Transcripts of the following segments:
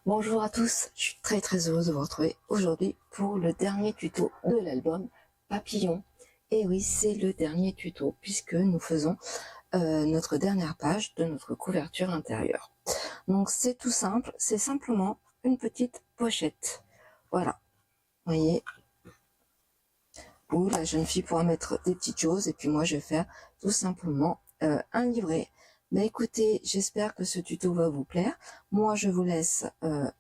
Bonjour à tous, je suis très heureuse de vous retrouver aujourd'hui pour le dernier tuto de l'album Papillon. Et oui, c'est le dernier tuto puisque nous faisons notre dernière page de notre couverture intérieure. Donc c'est tout simple, c'est simplement une petite pochette. Voilà, vous voyez, où la jeune fille pourra mettre des petites choses et puis moi je vais faire tout simplement un livret. Mais écoutez, j'espère que ce tuto va vous plaire. Moi, je vous laisse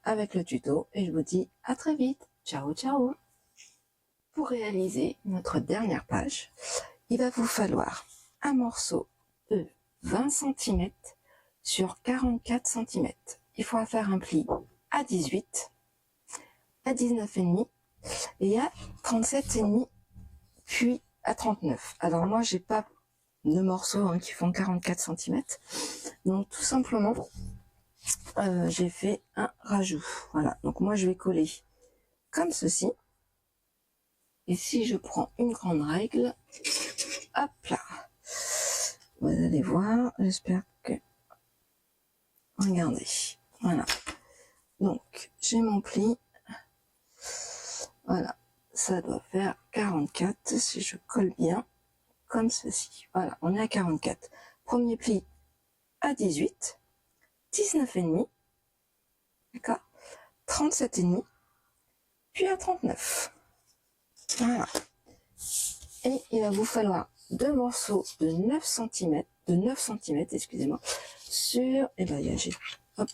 avec le tuto et je vous dis à très vite. Ciao, ciao. Pour réaliser notre dernière page, il va vous falloir un morceau de 20 cm sur 44 cm. Il faudra faire un pli à 18, à 19,5 et à 37,5, puis à 39. Alors moi, j'ai pas de morceaux qui font 44 cm. Donc tout simplement, j'ai fait un rajout. Voilà, donc moi je vais coller comme ceci. Et si je prends une grande règle, hop là, vous allez voir, j'espère que... Regardez, voilà. Donc j'ai mon pli. Voilà, ça doit faire 44 si je colle bien, comme ceci. Voilà, on est à 44. Premier pli à 18, 19,5, d'accord, 37,5, puis à 39. Voilà. Et il va vous falloir deux morceaux de 9 cm, excusez-moi, sur, et ben, hop,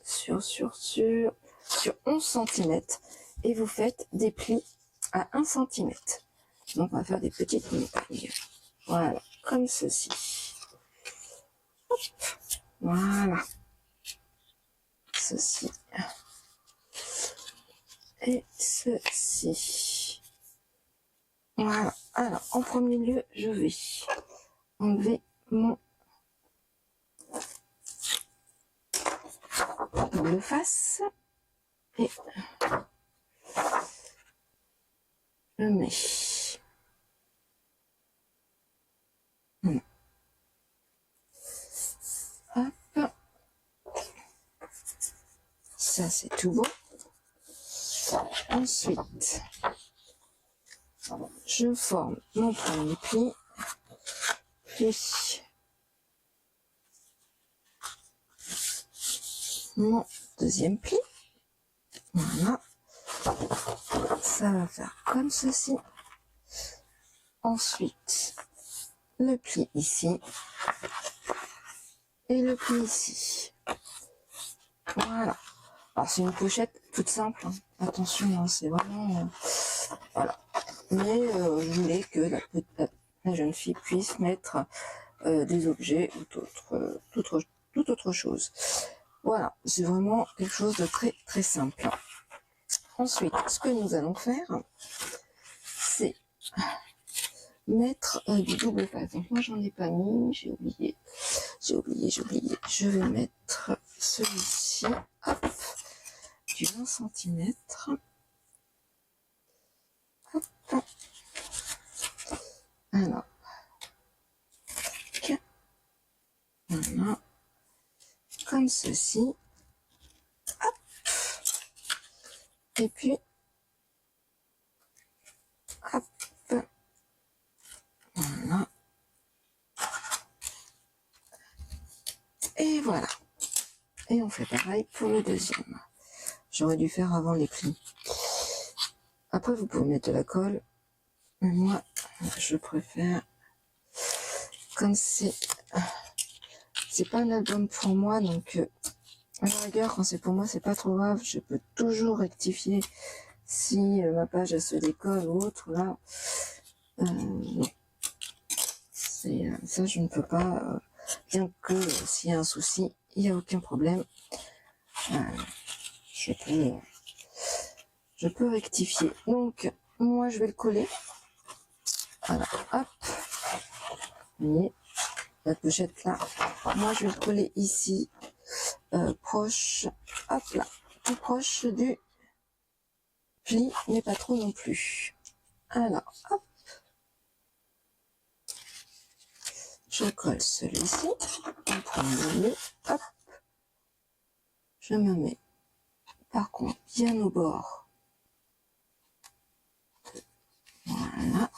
sur 11 cm, et vous faites des plis à 1 cm. Donc on va faire des petites montagnes. Voilà, comme ceci. Hop, voilà. Ceci. Et ceci. Voilà. Alors, en premier lieu, je vais enlever mon double face et je mets. Hop. Ça, c'est tout beau. Ensuite, je forme mon premier pli, puis mon deuxième pli. Voilà. Ça va faire comme ceci. Ensuite, le pli ici et le pli ici. Voilà. Alors c'est une pochette toute simple, hein. Attention, hein, c'est vraiment voilà. Mais je voulais que la jeune fille puisse mettre des objets ou toute autre chose. Voilà, c'est vraiment quelque chose de très simple. Ensuite, ce que nous allons faire, c'est mettre du double face. Donc moi j'en ai pas mis, j'ai oublié. Je vais mettre celui-ci, hop, du 20 cm. Hop. Alors, voilà, comme ceci. Hop. Et puis, hop, voilà. Et voilà. Et on fait pareil pour le deuxième. J'aurais dû faire avant les plis. Après, vous pouvez mettre de la colle. Mais moi, je préfère, comme c'est pas un album pour moi, donc à la rigueur, quand c'est pour moi, c'est pas trop grave. Je peux toujours rectifier si ma page elle se décolle ou autre. Là, non. C'est ça, je ne peux pas. Bien que s'il y a un souci, il n'y a aucun problème. Je peux rectifier. Donc, moi, je vais le coller. Voilà, hop. Vous voyez, la pochette là. Moi, je vais le coller ici, proche, hop là, tout proche du pli, mais pas trop non plus. Alors, hop. Je colle celui-ci. On prend le milieu, hop. je me mets par contre bien au bord. Voilà.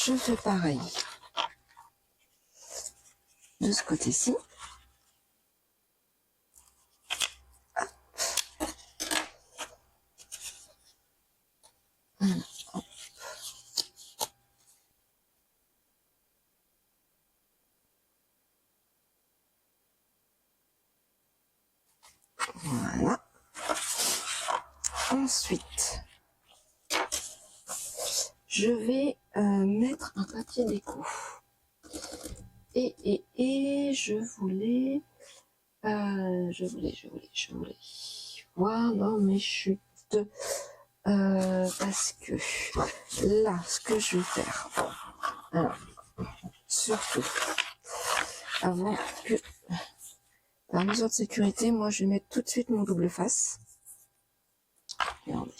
Je fais pareil de ce côté-ci. Voilà. Ensuite, je vais mettre un papier déco. Et je voulais voir dans mes chutes. Parce que là, ce que je vais faire, alors, surtout, avant que, par mesure de sécurité, moi je vais mettre tout de suite mon double face. Regardez.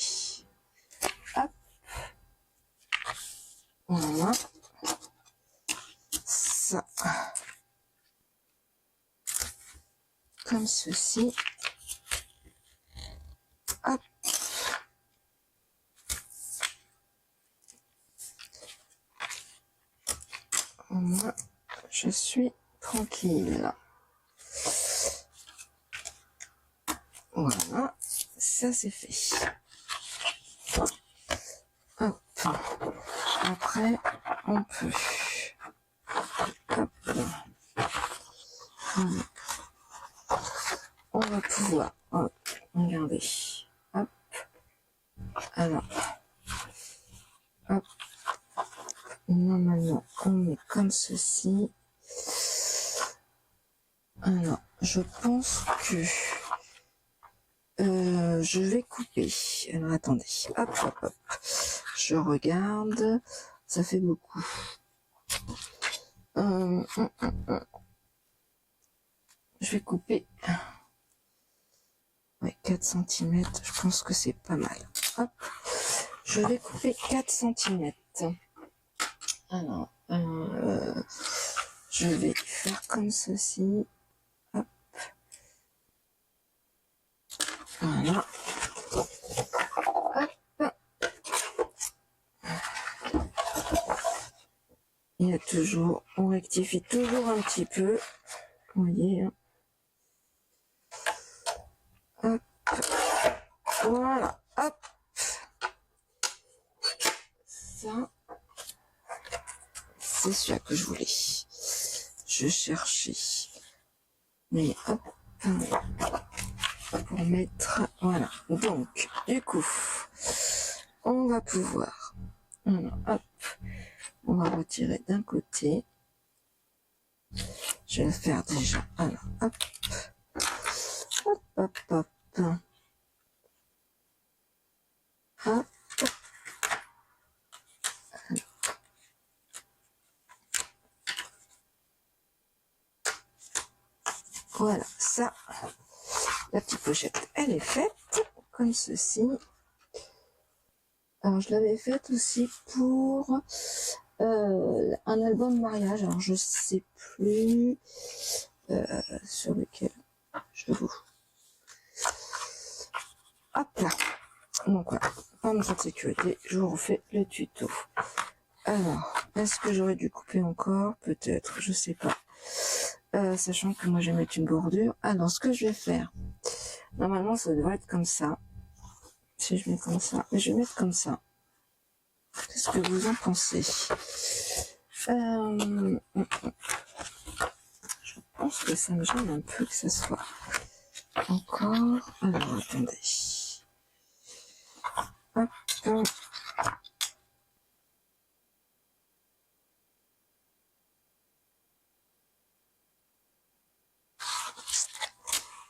Hop. Voilà. Ça. Comme ceci. Hop. Moi, je suis tranquille. Voilà, ça c'est fait. Hop. Après, on peut. Hop. Voilà. On va pouvoir. Hop. Regardez. Hop. Alors. Hop. Normalement, on met comme ceci. Alors, je pense que je vais couper. Alors, attendez. Hop, hop, hop. Je regarde. Ça fait beaucoup. Je vais couper. Ouais, 4 cm. Je pense que c'est pas mal. Hop. Je vais couper 4 cm. Alors, je vais faire comme ceci. Hop. Voilà. Hop. Il y a toujours, on rectifie toujours un petit peu. Vous voyez. Hein. Hop. Voilà. Hop. Ça. C'est celui que je voulais. Je cherchais. Mais hop. Pour mettre. Voilà. Donc, du coup, on va pouvoir. Alors, hop. On va retirer d'un côté. Je vais le faire déjà. Alors, hop. Hop, hop, hop. Hop. Voilà, ça, la petite pochette, elle est faite, comme ceci. Alors, je l'avais faite aussi pour un album mariage. Alors, je sais plus sur lequel je vous. Hop là. Donc voilà, en mesure de sécurité, je vous refais le tuto. Alors, est-ce que j'aurais dû couper encore? Peut-être, je sais pas. Sachant que moi je vais mettre une bordure. Alors, ce que je vais faire, normalement ça devrait être comme ça. Si je mets comme ça, mais je vais mettre comme ça. Qu'est-ce que vous en pensez? Je pense que ça me gêne un peu que ça soit encore. Alors, attendez. Hop, hop.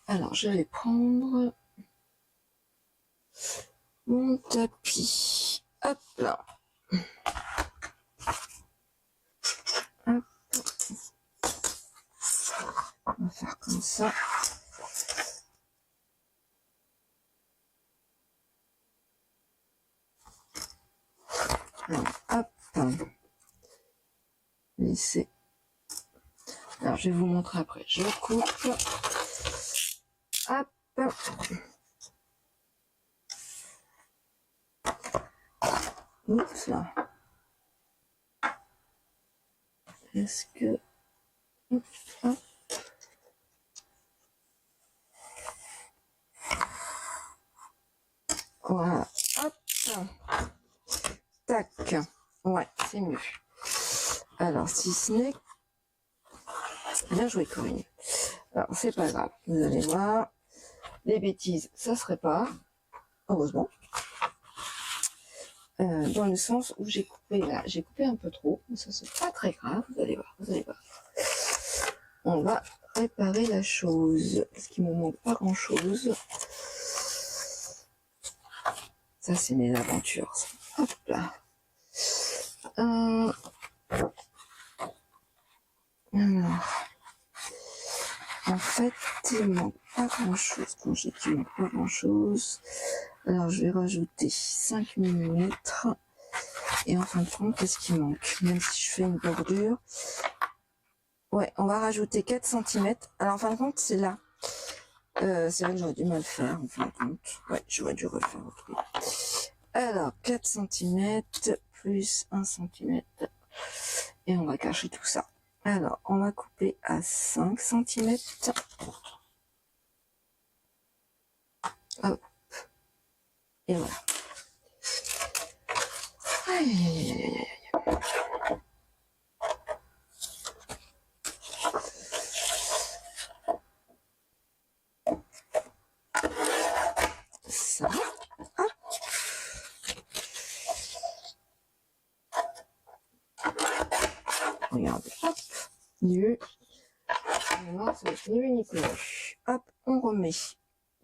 Alors, je vais prendre mon tapis. Hop là. Hop. On va faire comme ça. Alors, hop. Laissez. Alors, je vais vous montrer après. Je coupe. Hop. Oups là. Est-ce que... Hop, hop. Voilà. Hop. Tac. Ouais, c'est mieux. Alors, si ce n'est... Bien joué, Corinne. Alors, c'est pas grave. Vous allez voir. Les bêtises, ça serait pas. Heureusement. Dans le sens où j'ai coupé là. J'ai coupé un peu trop. Mais ça, c'est pas très grave. Vous allez voir. Vous allez voir. On va réparer la chose. Parce qu'il me manque pas grand chose. Ça, c'est mes aventures. Ça. Hop là. Alors, en fait, il manque pas grand chose. Quand j'ai dit qu'il manque pas grand chose, alors je vais rajouter 5 mm. Et en fin de compte, qu'est-ce qui manque? Même si je fais une bordure, ouais, on va rajouter 4 cm. Alors en fin de compte, c'est là. C'est vrai que j'aurais dû mal faire, en fin de compte. Ouais, j'aurais dû refaire autrement. Alors, 4 cm plus 1 cm. Et on va cacher tout ça. Alors, on va couper à 5 cm. Hop. Et voilà. Aïe, aïe, aïe, aïe, aïe. Ça. Hop. Regardez. Hop. Nu. Maintenant, ça va être ni vu ni connu. Hop. On remet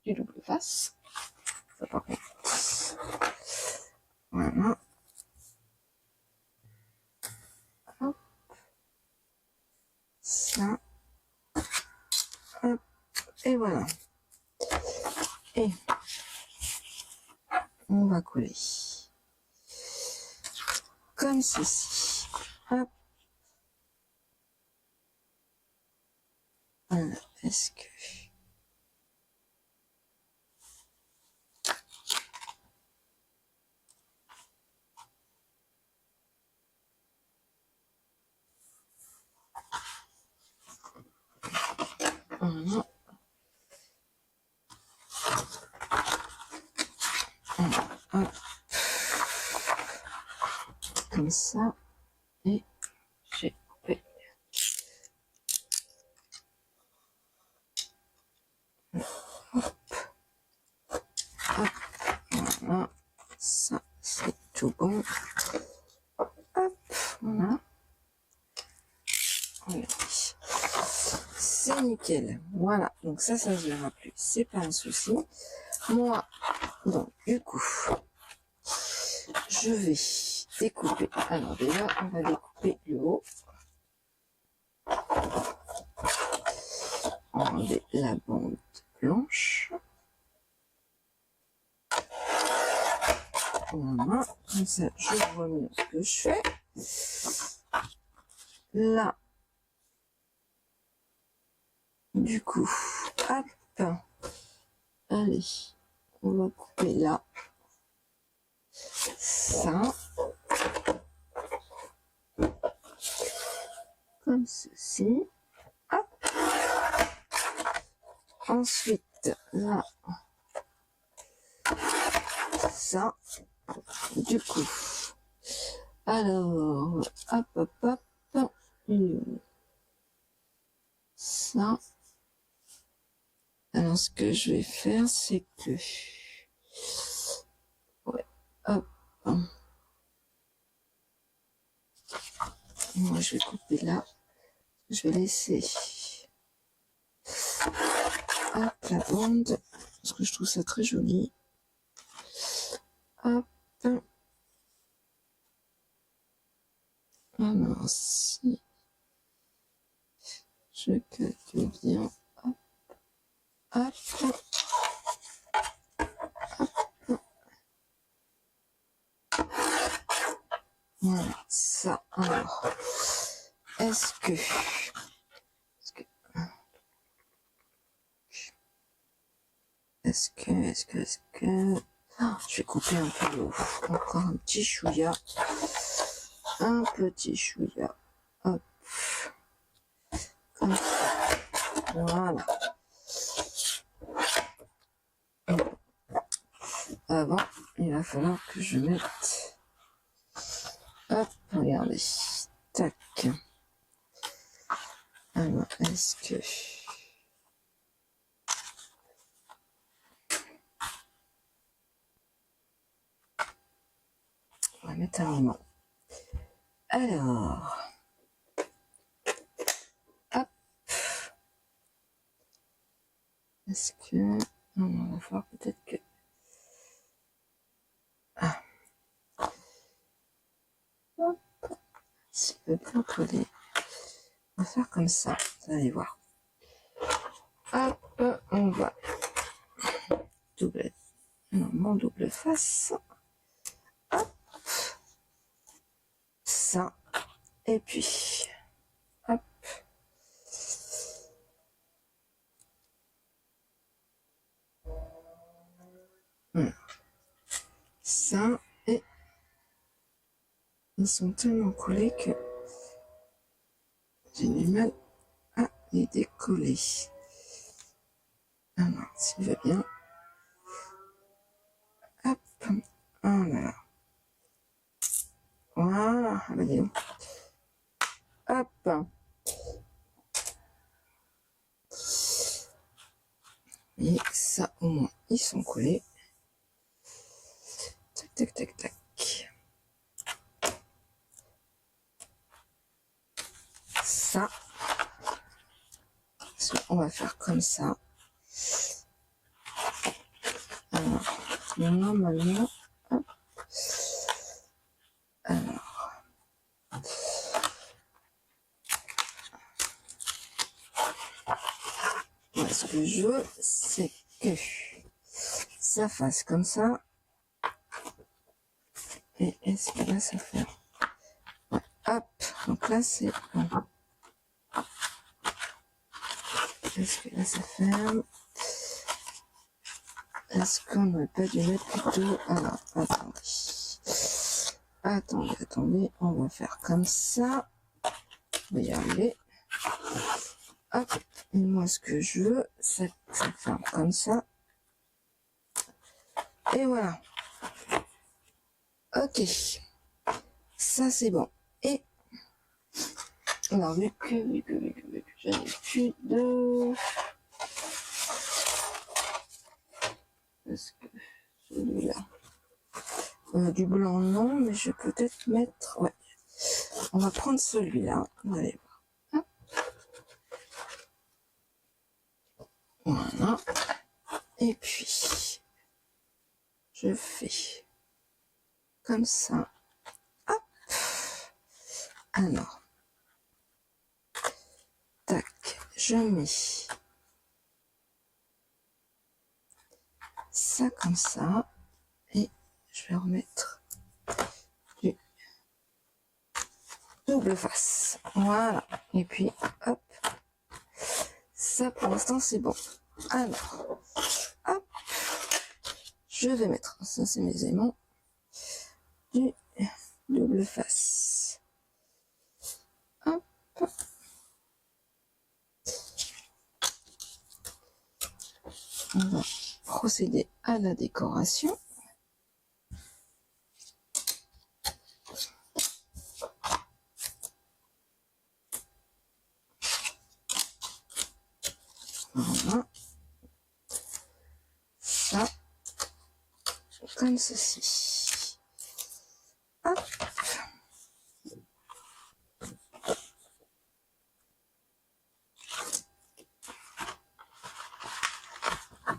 du double face. Ça par contre. Voilà. Hop. Ça. Hop. Et voilà. Et on va coller. Comme ceci. Hop. Voilà. Est-ce que... Voilà. Hop. Comme ça. Et j'ai coupé. Hop. Hop. Voilà. Ça, c'est tout bon. Hop. Voilà. Regardez. C'est nickel. Voilà. Donc ça se verra plus. C'est pas un souci. Moi, donc, du coup, je vais découper. Alors déjà, on va découper le haut. Enlever la bande blanche. Voilà. Comme ça, je vois mieux ce que je fais. Là, du coup, hop. Allez, on va couper là. Ça. Comme ceci. Hop. Ensuite, là. Ça. Du coup. Alors, hop, hop, hop. Ça. Alors, ce que je vais faire, c'est que... Ouais, hop. Moi, je vais couper là. Je vais laisser... Hop, la bande. Parce que je trouve ça très joli. Hop. Alors, si je calcule bien, hop, hop, hop. Voilà, ça. Alors, est-ce que est-ce que... Oh, je vais couper un peu l'eau. Encore un petit chouïa. Un petit chouïa. Hop. Comme ça. Voilà. Avant, il va falloir que je mette... Hop, regardez. Tac. Alors, est-ce que... On va mettre un moment. Alors... Hop. Est-ce que... Non, on va voir peut-être que... Ah. Hop. Si je peux bien coller. On va faire comme ça. Vous allez voir. Hop, on va double, non, double face. Hop, ça, et puis, hop. Ça, et ils sont tellement collés que j'ai du mal à les décoller. Alors, s'il va bien. Hop, voilà. Voilà, allez. Hop. Et ça, au moins, ils sont collés. Tac, tac, tac, tac. Ça. On va faire comme ça. Alors, normalement, hop. Alors, moi, ce que je veux, c'est que ça fasse comme ça. Et est-ce que là, ça fait... Ouais, hop, donc là, c'est bon. Est-ce que là, ça ferme? Est-ce qu'on n'aurait pas dû mettre plutôt... Alors, attendez, on va faire comme ça. On va y arriver. Hop, et moi, ce que je veux, c'est que ça ferme comme ça. Et voilà. Ok. Ça, c'est bon. Et... Alors, vu que je n'ai plus de... Est-ce que celui-là... du blanc, non, mais je peux peut-être mettre... Ouais. On va prendre celui-là. Vous allez voir. Voilà. Et puis, je fais comme ça. Hop. Alors. Tac. Je mets ça comme ça. Et je vais remettre du double face. Voilà. Et puis, hop. Ça, pour l'instant, c'est bon. Alors, hop. Je vais mettre, ça c'est mes aimants, du double face. Hop. On va procéder à la décoration. Voilà. Ça, comme ceci. Hop.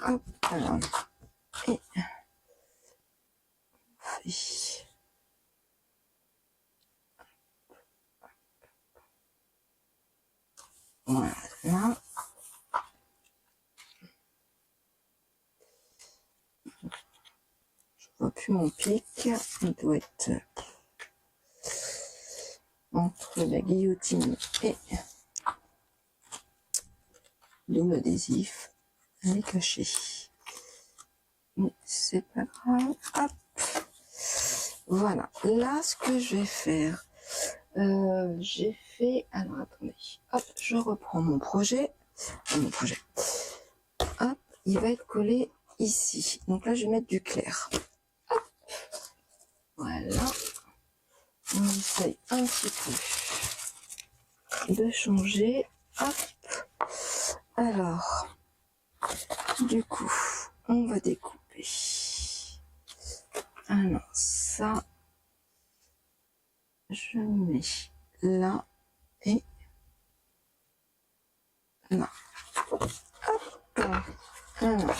Hop, alors. Et voilà. Je vois plus mon pic. Il doit être entre la guillotine et double adhésif. Elle est cachée. mais c'est pas grave. Hop. Voilà. Là, ce que je vais faire, j'ai fait, alors attendez, hop, je reprends mon projet. Hop, il va être collé ici. Donc là, je vais mettre du clair. Hop. Voilà. On essaye un petit peu de changer. Hop. Alors, du coup, on va découper. Alors, ça, je mets là et là. Hop. Alors,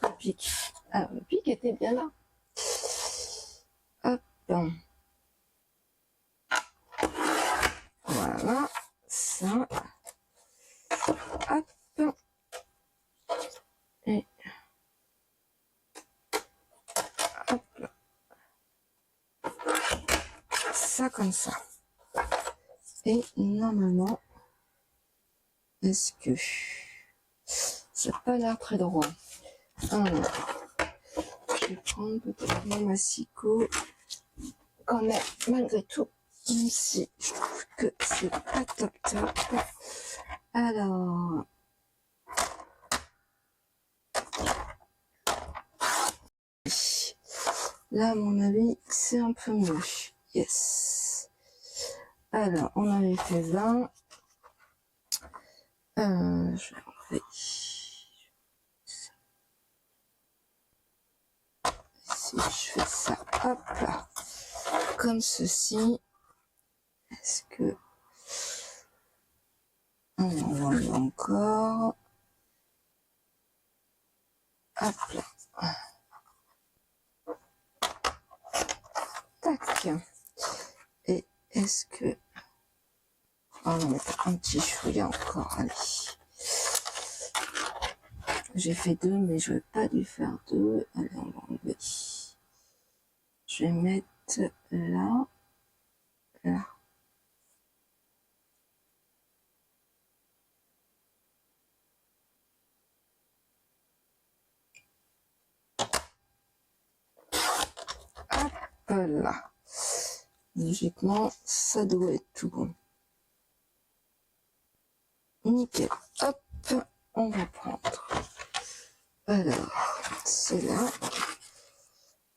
le pic. Alors, le pic était bien là. Hop. Voilà, ça. Hop. Et hop. Ça comme ça. Et normalement, est-ce que ça n'a pas l'air très droit? Alors, je vais prendre peut-être mon massicot quand même, malgré tout, même si je trouve que c'est pas top top. Alors, là, à mon avis, c'est un peu mieux. Yes. Alors, on avait fait 20. Je vais enlever. Si je fais ça, hop là, comme ceci, est-ce que on enlève encore, hop là, tac, et est-ce que on va mettre un petit chouïa encore, allez, j'ai fait 2 mais je vais pas dû faire 2, allez on va enlever, je vais mettre là, là. Hop là. Logiquement, ça doit être tout bon. Nickel. Hop, on va prendre. Alors, c'est là.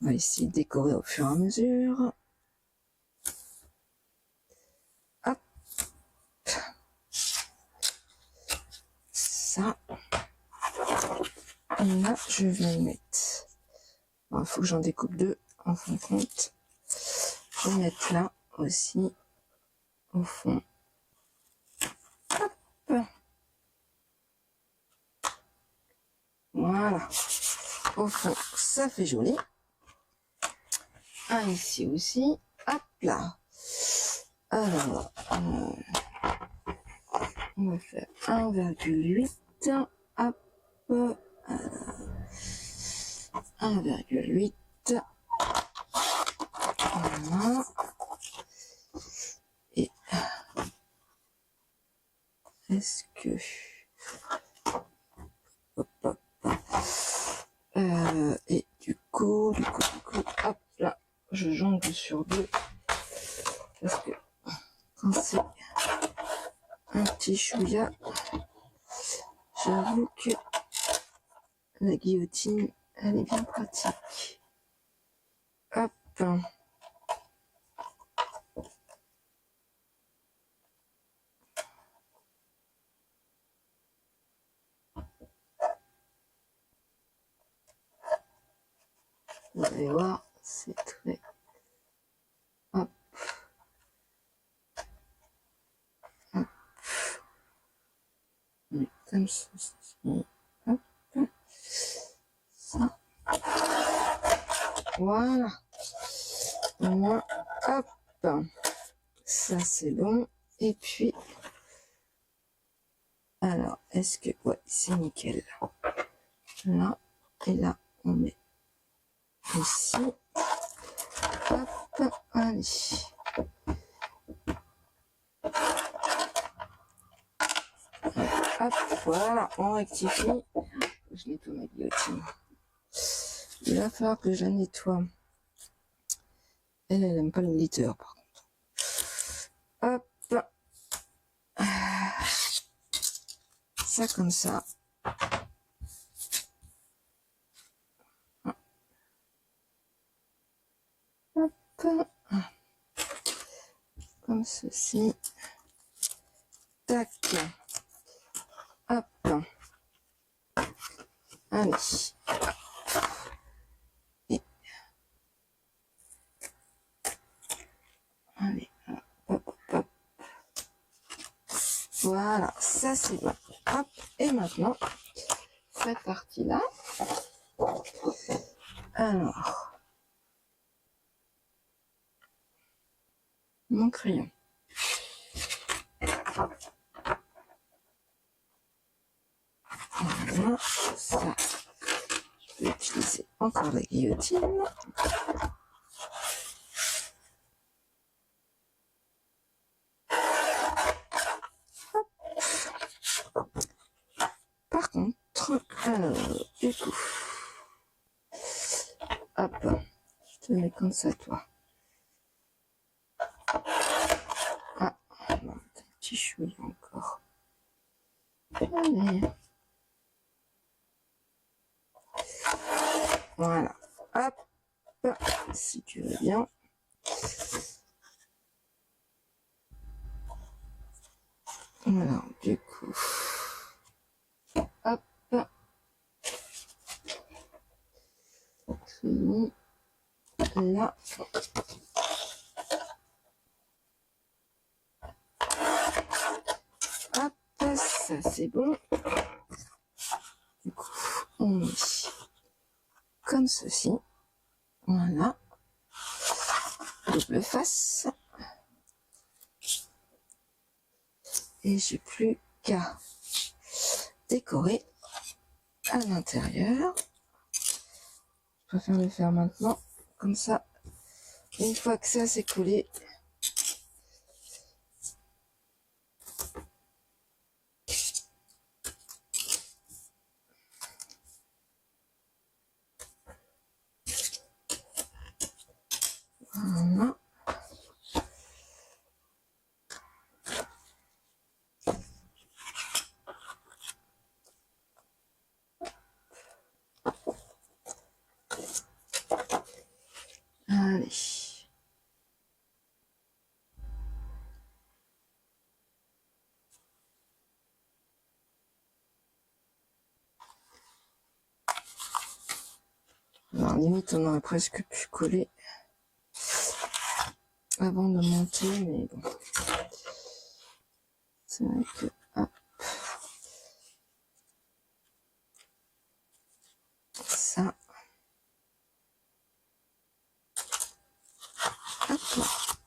On va essayer de décorer au fur et à mesure. Hop. Ça. Et là, je vais mettre. Il faut que j'en découpe 2 en fin de compte. Je vais mettre là aussi au fond. Hop. Voilà. Au fond, ça fait joli. Un ici aussi. Hop là. Alors, on va faire 1,8. Hop. 1,8. Voilà. Et est-ce que hop, hop, et du coup, hop là, je jongle sur 2 parce que quand c'est un petit chouïa, j'avoue que la guillotine, elle est bien pratique. Hop. Vous allez voir, c'est très... Hop. Hop. Mais comme ceci. Hop. Ça. Voilà. Au moins, hop. Ça, c'est bon. Et puis... Alors, est-ce que... Ouais, c'est nickel. Là. Et là, on met ici. Hop. Allez. Hop, voilà, on rectifie. je nettoie ma guillotine. Il va falloir que je la nettoie. Elle aime pas le glitter, par contre. Hop. Ça comme ça. Hop. Comme ceci. Tac. Hop. Allez. Et. Allez. Hop, hop, hop. Voilà, ça c'est bon. Hop. Et maintenant, cette partie-là. Alors. Mon crayon. Voilà, ça. Je vais utiliser encore la guillotine. Par contre, du coup, hop, je te mets comme ça, toi. Ah, non, t'as un petit chouille encore. Allez. Voilà, hop, si tu veux bien. Voilà, du coup, hop, crayon, là. Hop, ça c'est bon. Du coup, on met comme ceci. Voilà. Double face. Et j'ai plus qu'à décorer à l'intérieur. Je préfère le faire maintenant. Comme ça, une fois que ça c'est collé, voilà. Allez. Alors, limite, on aurait presque pu coller avant de monter, mais bon. C'est vrai que, hop. Ça. Hop.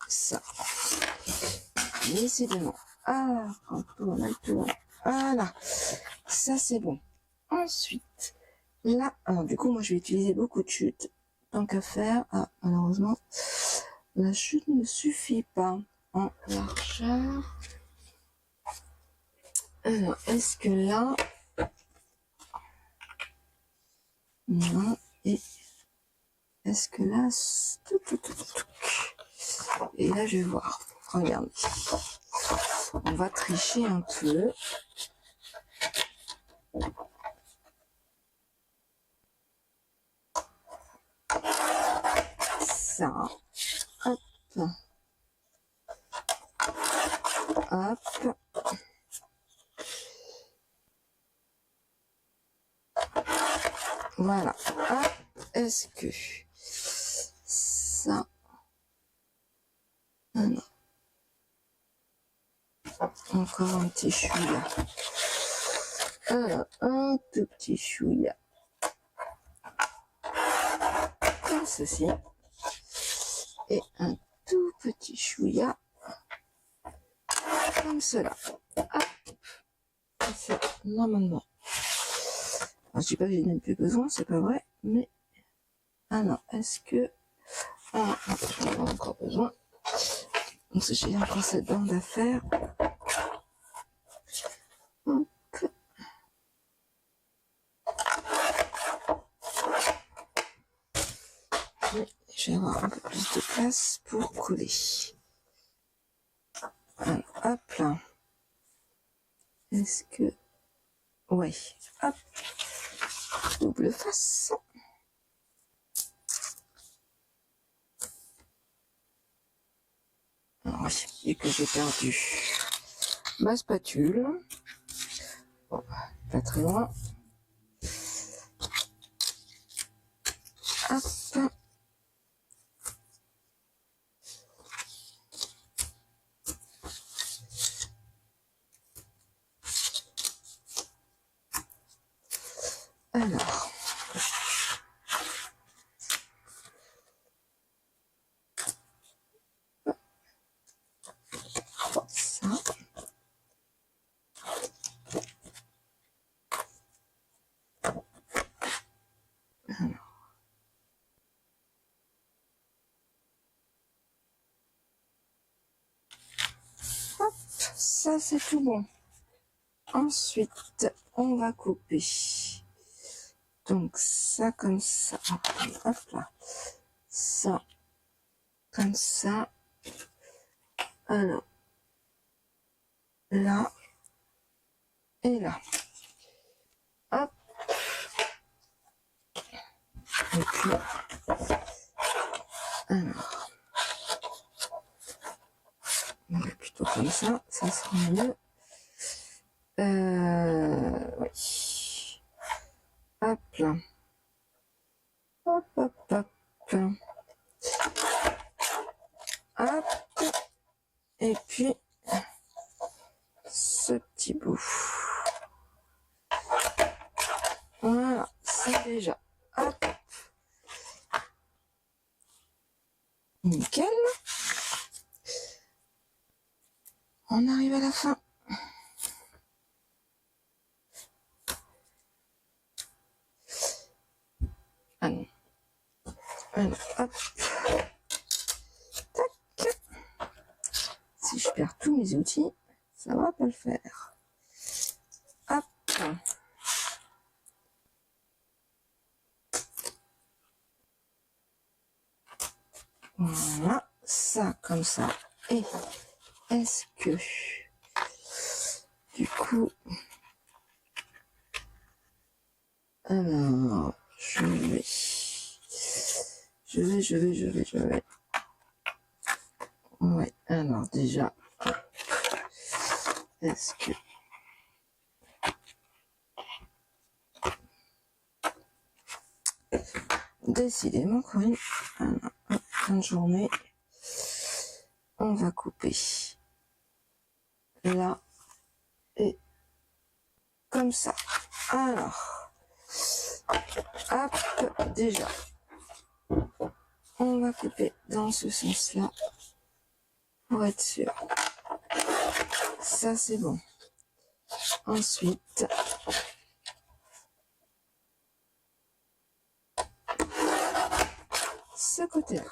Ça. Décidément. Ah, on a le tour. Voilà. Ça, c'est bon. Ensuite, là, alors du coup, moi, je vais utiliser beaucoup de chutes. Tant qu'à faire. Ah, malheureusement, la chute ne suffit pas en largeur. Alors, est-ce que là... Non. Et est-ce que là... Et là, je vais voir. Regardez. On va tricher un peu. Ça. Hop. Hop. Voilà. Hop. Est-ce que ça... Non. Encore un petit chouïa. Un tout petit chouïa. Comme ceci. Et un tout petit chouïa. Comme cela. Hop. C'est normalement. Alors, je dis pas que je n'ai plus besoin, c'est pas vrai, mais... Ah non, est-ce que... Ah, j'en ai encore besoin. Donc, j'ai encore cette bande à faire. Hop. puis je vais avoir un peu plus de place pour coller. Alors, hop là. Est-ce que... Ouais, hop. Double face. Alors oui, et que j'ai perdu ma spatule. Bon, pas très loin. Hop. Alors. Ça. Alors. Hop, ça c'est tout bon. Ensuite, on va couper. Donc ça comme ça. Hop là. Ça comme ça. Alors là et là. Hop. Et puis alors. On va plutôt comme ça sera mieux. Oui. Hop là. Hop, hop, hop. Hop. Et puis, ce petit bout. Voilà, c'est déjà. Hop. Nickel. On arrive à la fin. Alors, hop. Tac. Si je perds tous mes outils, ça va pas le faire. Hop. Voilà, ça comme ça. Et est-ce que du coup, alors je vais. Ouais, alors déjà, est-ce que décidément Corinne, alors, fin de journée, on va couper là et comme ça. Alors, hop, déjà, on va couper dans ce sens-là pour être sûr. Ça c'est bon. Ensuite, ce côté-là.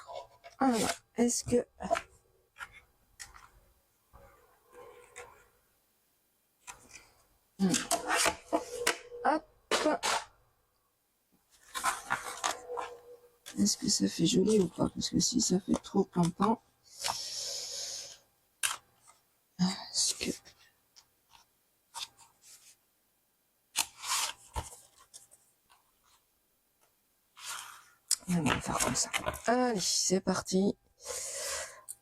Alors, est-ce que hop, est-ce que ça fait joli ou pas? Parce que si ça fait trop pimpant, est-ce que on va faire comme ça. Allez, c'est parti.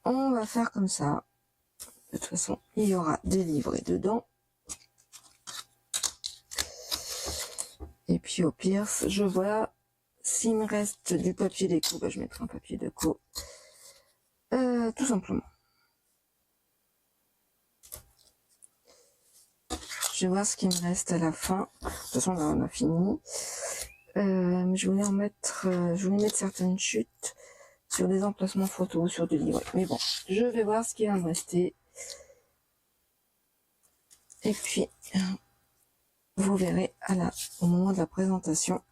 On va faire comme ça. De toute façon, il y aura des livrets dedans. Et puis au pire, je vois s'il me reste du papier déco, bah, je mettrai un papier déco. Tout simplement. Je vais voir ce qui me reste à la fin. De toute façon, là, on a fini. Je voulais mettre certaines chutes sur des emplacements photos, sur des livrets. Mais bon, je vais voir ce qui va me rester. Et puis, vous verrez au moment de la présentation,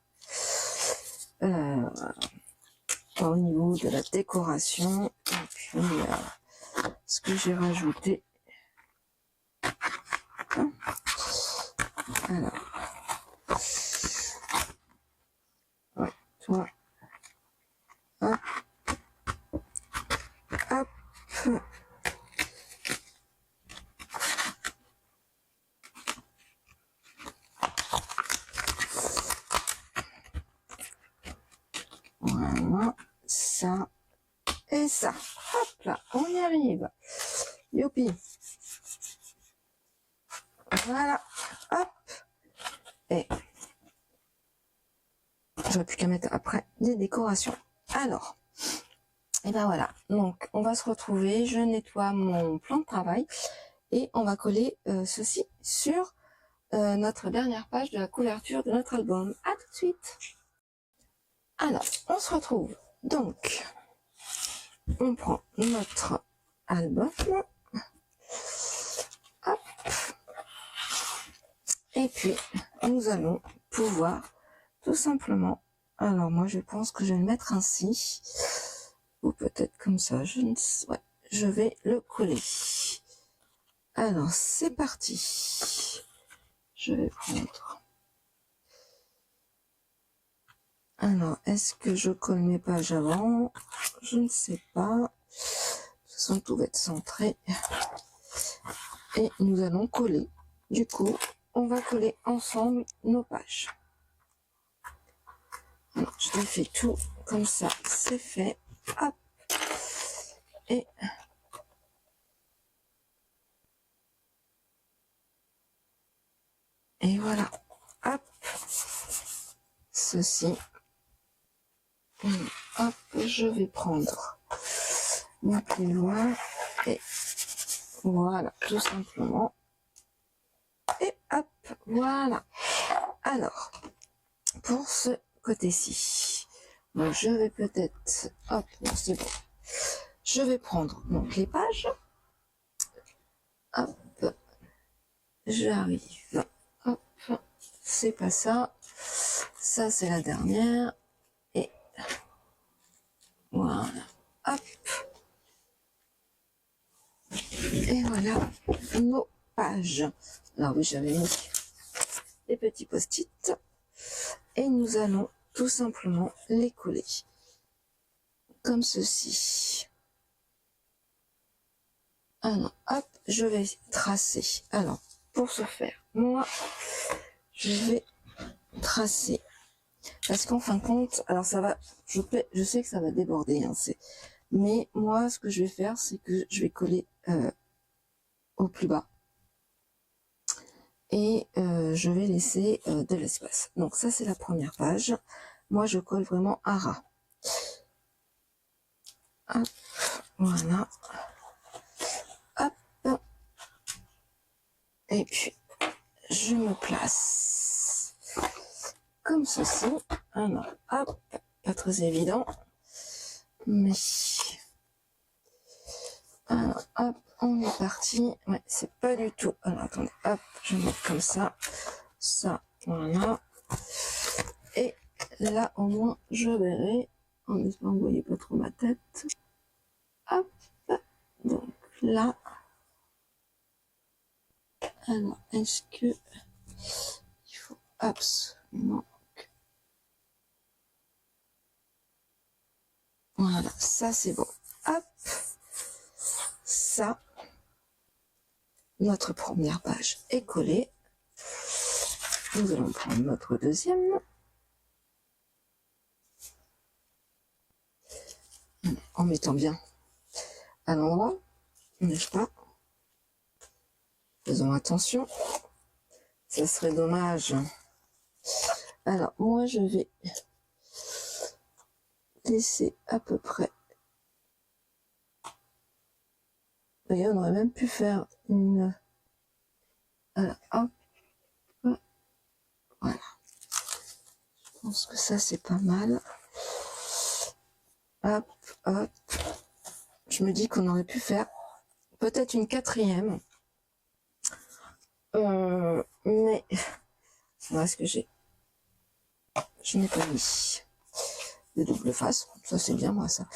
au niveau de la décoration, et puis ce que j'ai rajouté. Alors, ouais, toi, hop, ça et ça. Hop là, on y arrive. Youpi. Voilà, hop. Et j'aurais plus qu'à mettre après des décorations. Alors, et ben voilà. Donc, on va se retrouver. Je nettoie mon plan de travail et on va coller ceci sur notre dernière page de la couverture de notre album. À tout de suite. Alors, on se retrouve. Donc, on prend notre album. Hop. Et puis, nous allons pouvoir tout simplement, alors moi je pense que je vais le mettre ainsi, ou peut-être comme ça, je ne sais, ouais, je vais le coller. Alors, c'est parti. Je vais prendre. Alors, est-ce que je colle mes pages avant? Je ne sais pas. De toute façon, tout va être centré. Et nous allons coller. Du coup, on va coller ensemble nos pages. Alors, je défais tout comme ça, c'est fait. Hop. Et voilà. Hop. Ceci. Hop, je vais prendre mon plus loin et voilà, tout simplement. Et hop, voilà. Alors, pour ce côté-ci, donc je vais peut-être, hop, non, c'est bon. Je vais prendre donc les pages. Hop, j'arrive. Hop, c'est pas ça. Ça, c'est la dernière. Et voilà. Hop. Et voilà nos pages. Alors oui, j'avais mis des petits post-it. Et nous allons tout simplement les coller. Comme ceci. Alors, hop, je vais tracer. Alors, pour ce faire, moi, je vais tracer. Parce qu'en fin de compte, alors ça va, je sais que ça va déborder, hein, mais moi, ce que je vais faire, c'est que je vais coller au plus bas. Et je vais laisser de l'espace. Donc ça, c'est la première page. Moi, je colle vraiment à ras. Hop, voilà. Hop. Et puis, je me place comme ceci. Alors, hop, pas très évident. Mais, alors, hop, on est parti. Ouais, c'est pas du tout. Alors, attendez, hop, je vais mettre comme ça. Ça, voilà. Et là, au moins, je verrai. En espérant que vous voyez pas trop ma tête. Hop, donc là. Alors, est-ce que il faut absolument que... Voilà, ça c'est bon. Hop, ça, notre première page est collée. Nous allons prendre notre deuxième. En mettant bien à l'endroit, n'est-ce pas? Faisons attention. Ça serait dommage. Alors, moi, je vais laisser à peu près. Vous voyez, on aurait même pu faire une... Alors, hop. Voilà. Je pense que ça, c'est pas mal. Hop, hop. Je me dis qu'on aurait pu faire peut-être une quatrième. Mais voilà ce que j'ai. Je n'ai pas mis de double face. Ça, c'est bien, moi, ça.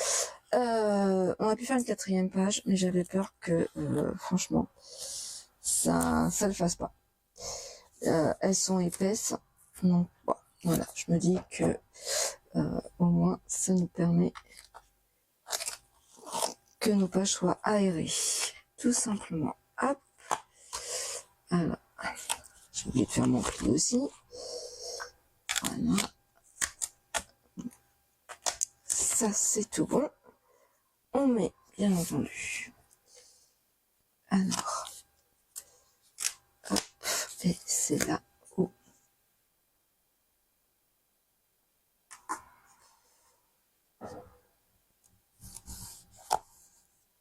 On a pu faire une quatrième page, mais j'avais peur que, franchement, ça le fasse pas. Elles sont épaisses. Donc, bon, voilà. Je me dis que, au moins, ça nous permet que nos pages soient aérées. Tout simplement. Hop. Alors, j'ai oublié de faire mon pli aussi. Voilà. ça c'est tout bon. On met bien entendu. Alors, hop, et c'est là où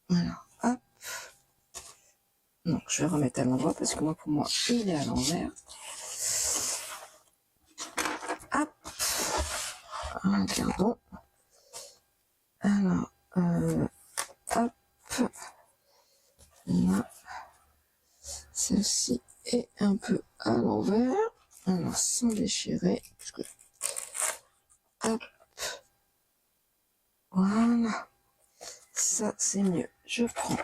voilà, hop. Donc je vais remettre à l'endroit parce que moi pour moi il est à l'envers. Hop, regardons. Alors, hop, là, celle-ci est un peu à l'envers. Alors sans déchirer, parce que, hop, voilà, ça c'est mieux. Je prends.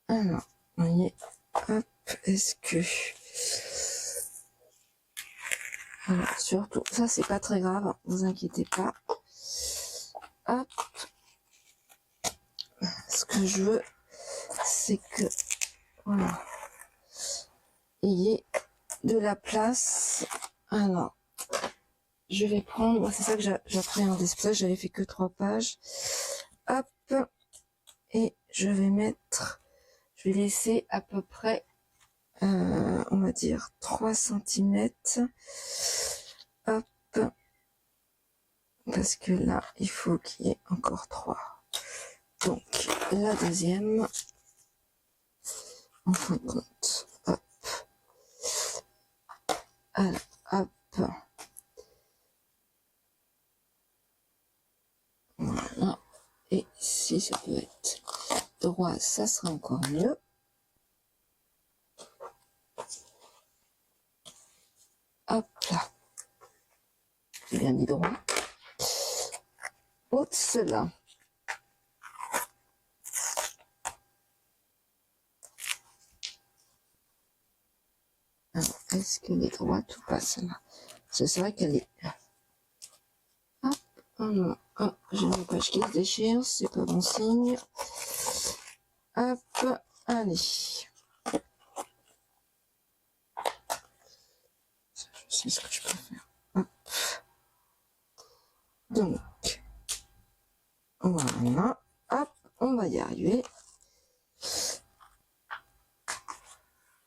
Alors, vous voyez, hop, est-ce que... Alors, surtout, ça c'est pas très grave, vous inquiétez pas. Hop. Ce que je veux, c'est que, voilà, il y ait de la place. Alors, je vais prendre, c'est ça que j'appréhendais, c'est pour ça que j'avais fait que 3 pages. Hop. Et je vais mettre, je vais laisser à peu près, on va dire 3 cm. Hop. Parce que là, il faut qu'il y ait encore 3. Donc, la deuxième, en fin de compte, hop. Alors, hop. Voilà. Et si ça peut être droit, ça sera encore mieux. Hop là. J'ai bien dit droit. Haute cela. Alors, est-ce qu'elle est droite ou pas celle-là? C'est vrai qu'elle est... Hop, oh non, oh, j'ai une page qui se déchire, c'est pas bon signe. Hop, allez. Je sais ce que je peux faire. Hop. Donc, voilà. Hop, on va y arriver.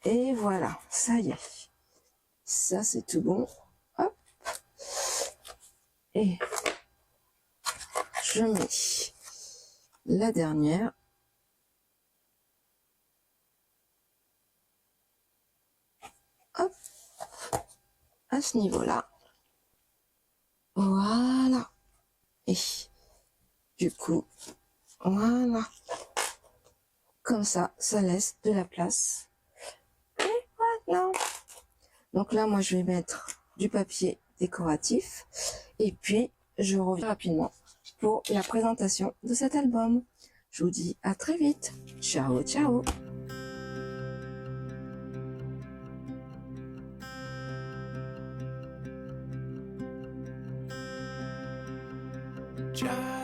Et voilà, ça y est. Ça, c'est tout bon. Hop. Et je mets la dernière. Hop. À ce niveau-là. Voilà. Et du coup, voilà. Comme ça, ça laisse de la place. Et voilà. Donc là, moi, je vais mettre du papier décoratif. Et puis, je reviens rapidement pour la présentation de cet album. Je vous dis à très vite. Ciao, ciao. Just